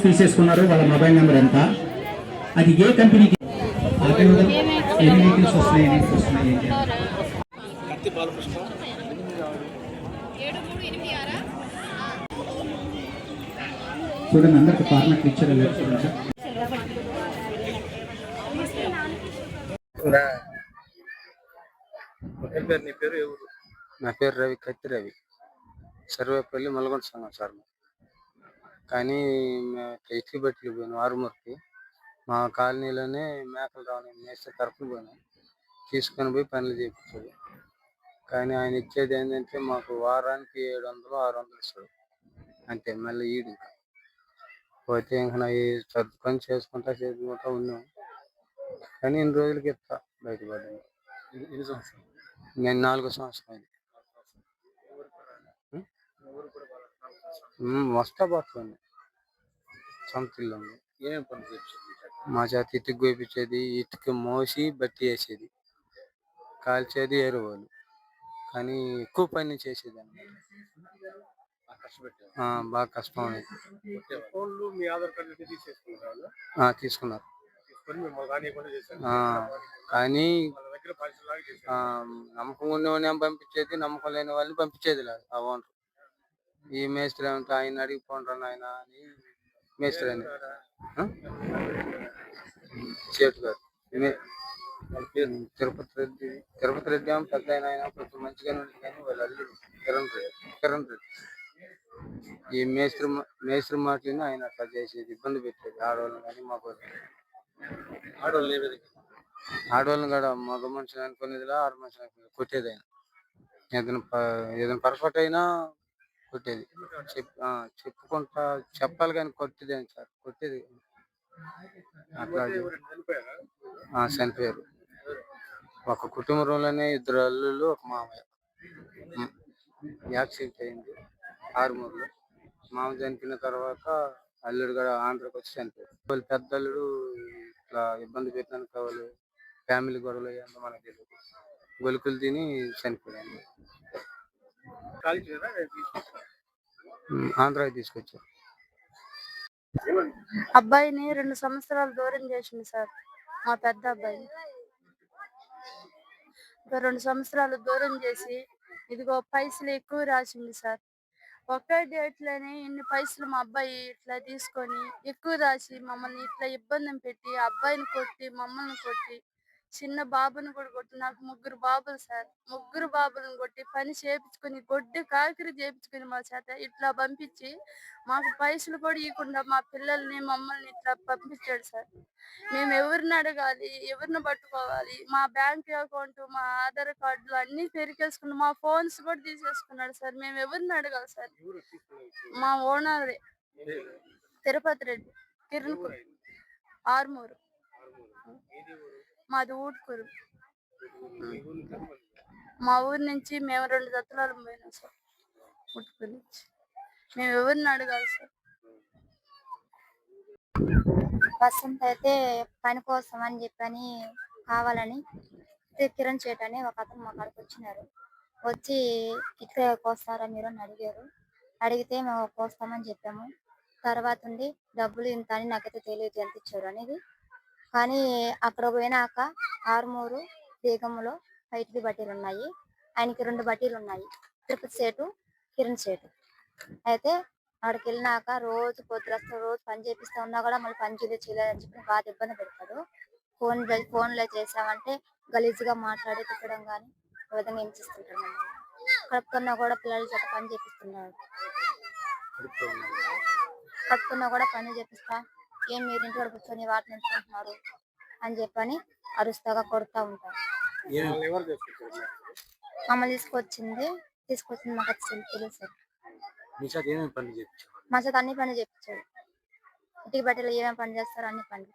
తీసేసుకున్నారు. వాళ్ళ mobile number ఎంత, అది ఏ కంపెనీకి, ఎన్ని వెహికల్స్ వస్తున్నాయి, ఎన్ని వస్తున్నాయి ఏంటి చూడండి. అందరికి ఫార్మాట్ ఇచ్చారో లేదు చూడండి సార్. నా పేరు రవి, కత్తి రవి, సర్వేపల్లి మల్గొండ సంఘం సార్. కానీ ఇటుక బట్టలు పోయినాం ఆరుమూరకి. మా కాలనీలోనే మేకలు రావని మేస్త్రి తరఫున పోయినాం, తీసుకొని పోయి పనులు చేయించాడు. కానీ ఆయన ఇచ్చేది ఏంటంటే మాకు వారానికి 700 600 ఇస్తాడు అంతే. మళ్ళీ ఈడు ఇంకా పోతే ఇంకా చదువుకొని చేసుకుంటా ఉన్నాం. కానీ ఇన్ని రోజులకి ఇస్తా బయటపడ్డాను. నేను 4వ సంవత్సరం ఇది. వస్తా పోతుంది. సొంత ఇల్లు ఉంది. మా చేత ఇటుక గోపించేది, ఇటుక మోసి బట్టి వేసేది, కాల్చేది ఏరువాళ్ళు. కానీ ఎక్కువ పని చేసేది అన్నమాట. బాగా కష్టం అనేది. తీసుకున్నారు. కానీ నమ్మకం ఉన్నవాడిని పంపించేది, నమ్మకం లేని వాళ్ళని పంపించేది లేదు ఆ ఓనర్. ఈ మేస్త్రి ఏమంటే ఆయన అడిగిపోండ్రా ఆయన అని మేస్త్రి అని చేటు గారు. తిరుపతి రెడ్డి ఏమో పెద్ద ఆయన కొంచెం మంచిగానే ఉంది. కానీ వాళ్ళు అల్లుడు కిరణ్ రెడ్డి ఈ మేస్త్రి మాటలని ఆయన అట్లా చేసేది, ఇబ్బంది పెట్టేది ఆడవాళ్ళని. కానీ మాకు ఆడవాళ్ళని కూడా మగ మనుషులు అనుకునేదిలా, ఆడ మనుషులు అనుకునేది కొట్టేది. ఆయన ఏదైనా పర్ఫెక్ట్ అయినా కొట్టేది. చెప్పుకుంటా చెప్పాలి కానీ కొట్టేది అని సార్, కొట్టేది అట్లా. చనిపోయారు. ఒక కుటుంబంలోనే 2 అల్లుళ్ళు, ఒక మామయ్య. యాక్సిడెంట్ అయింది ఆరుమూరులో. మామ చనిపోయిన తర్వాత అల్లుడు కూడా ఆంధ్రాకి వచ్చి చనిపోయారు. వాళ్ళు పెద్ద అల్లుడు ఇట్లా ఇబ్బంది పెట్టినాను కావాలి, ఫ్యామిలీ గొడవలు అయ్యాక మనకు తెలియదు, గొలుకులు తిని చనిపోయాడు. ఆంధ్రాకి తీసుకొచ్చారు. అబ్బాయిని 2 సంవత్సరాలు దూరం చేసింది సార్. మా పెద్ద అబ్బాయిని 2 సంవత్సరాలు దూరం చేసి ఇదిగో పైసలు ఎక్కువ రాసింది సార్. ఒకే డేట్లోనే ఇన్ని పైసలు మా అబ్బాయి ఇట్లా తీసుకొని ఎక్కువ రాసి మమ్మల్ని ఇట్లా ఇబ్బంది పెట్టి, అబ్బాయిని కొట్టి, మమ్మల్ని కొట్టి, చిన్న బాబుని కూడా కొట్టి, నాకు 3 బాబులు సార్. 3 బాబులను కొట్టి పని చేపించుకొని, గొడ్డు కాకిరి చేపించుకొని మా చేత ఇట్లా పంపించి, మాకు పైసలు కూడా ఇవ్వకుండా మా పిల్లల్ని మమ్మల్ని ఇట్లా పంపించాడు సార్. మేము ఎవరిని అడగాలి, ఎవరిని పట్టుకోవాలి? మా బ్యాంక్ అకౌంట్, మా ఆధార్ కార్డులు అన్ని పెరికేసుకుని మా ఫోన్స్ కూడా తీసేసుకున్నాడు సార్. మేము ఎవరిని అడగాలి సార్? మా ఓనరే తిరుపతి రెడ్డి, కిరణ్ ఆర్మూరు. మాది ఊటుకూరు. మా ఊరి నుంచి మేము 2 దత్తలాలు పోయినాం సార్. ఊటుకూరు నుంచి మేము ఎవరిని అడగాలి సార్? వసంత అయితే పని కోసం అని చెప్పని కావాలని కిరణ్ చేయటని ఒక అతను మా కాడికి వచ్చినారు. వచ్చి ఇట్లా కోస్తారా మీరు అని అడిగారు. అడిగితే మేము కోస్తామని చెప్పాము. తర్వాత ఉండి డబ్బులు ఇంత అని నాకైతే తెలియదు ఎంత ఇచ్చారు అనేది. కానీ అక్కడ పోయినాక ఆరుమూరు బేగంలో బయటికి బట్టీలు ఉన్నాయి. ఆయనకి 2 బట్టీలు ఉన్నాయి, తిరుపతి సేటు, కిరణ్ సేటు. అయితే అక్కడికి వెళ్ళినాక రోజు పొద్దురస్తా రోజు పని చేపిస్తా ఉన్నా కూడా మళ్ళీ పని చేయలేదని చెప్పి బాగా ఇబ్బంది పెడతాడు. ఫోన్లో చేసామంటే గలీజ్గా మాట్లాడి తిట్టడం కానీ ఆ విధంగా హింసిస్తుంటాడు. కడుపుతున్నా కూడా పిల్లల చేత పని చేపిస్తున్నాడు. కడుపుతున్నా కూడా పని చేపిస్తా, ఏం మీరు ఇంటి కూడా కూర్చొని వాటిని ఎంచుకుంటున్నారు అని చెప్పని అరుస్తాగా కొడుతూ ఉంటారు. మమ్మల్ని తీసుకొచ్చింది మాకు తెలుసు. మా చేత అన్ని పనులు చేపించాడు. ఇంటికి బట్టలు ఏమేమి పని చేస్తారో అన్ని పనులు.